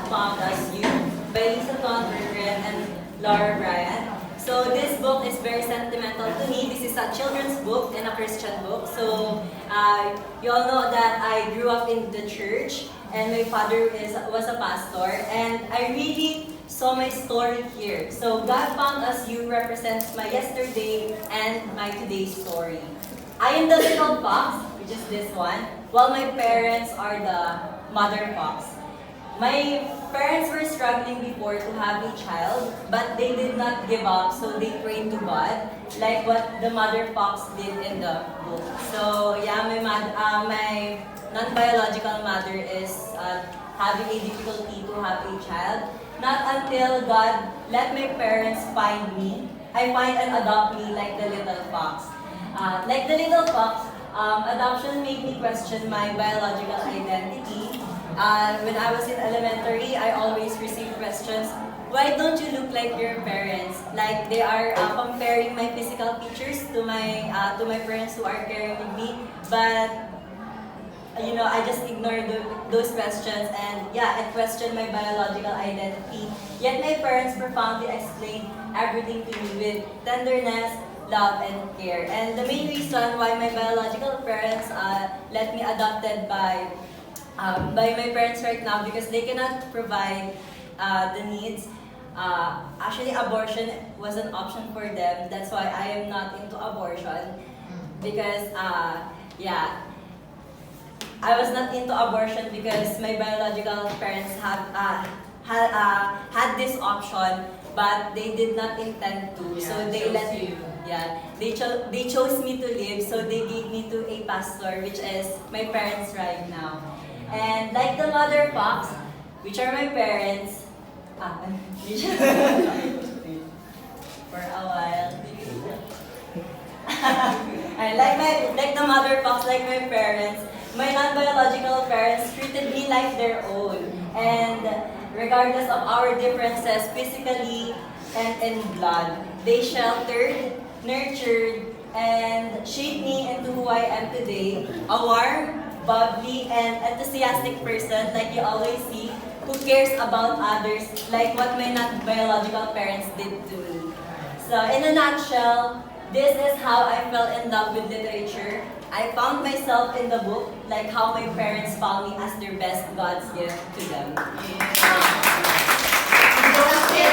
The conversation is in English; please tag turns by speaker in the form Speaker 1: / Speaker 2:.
Speaker 1: Found Us You by Lisa Thornbergen and Laura Bryan. So this book is very sentimental to me. This is a children's book and a Christian book. So you all know that I grew up in the church and my father was a pastor, and I really saw my story here. So God Found Us You represents my yesterday and my today story. I am the little fox, which is this one, while my parents are the mother fox. My parents were struggling before to have a child, but they did not give up, so they prayed to God, like what the mother fox did in the book. So yeah, my non-biological mother is having a difficulty to have a child. Not until God let my parents find me, I find and adopt me like the little fox. Like the little fox, adoption made me question my biological identity. When I was in elementary, I always received questions, why don't you look like your parents? Like they are comparing my physical features to my parents who are caring with me. But I just ignored those questions, and yeah, I questioned my biological identity. Yet my parents profoundly explained everything to me with tenderness, love, and care. And the main reason why my biological parents let me adopted by my parents right now, because they cannot provide the needs. Actually, abortion was an option for them. That's why I am not into abortion, because I was not into abortion because my biological parents had this option, but they did not intend to.
Speaker 2: Yeah,
Speaker 1: So they
Speaker 2: chose
Speaker 1: let
Speaker 2: you.
Speaker 1: Yeah, they chose me to live, so they gave me to a pastor, which is my parents right now. And like the mother fox, which are my parents, for a while. And like the mother fox, like my parents, my non-biological parents treated me like their own. And regardless of our differences physically and in blood, they sheltered, nurtured, and shaped me into who I am today. A warm, bubbly, and enthusiastic person like you always see, who cares about others like what my non-biological parents did to me. So in a nutshell, this is how I fell in love with literature. I found myself in the book, like how my parents found me as their best God's gift to them.
Speaker 2: Yeah.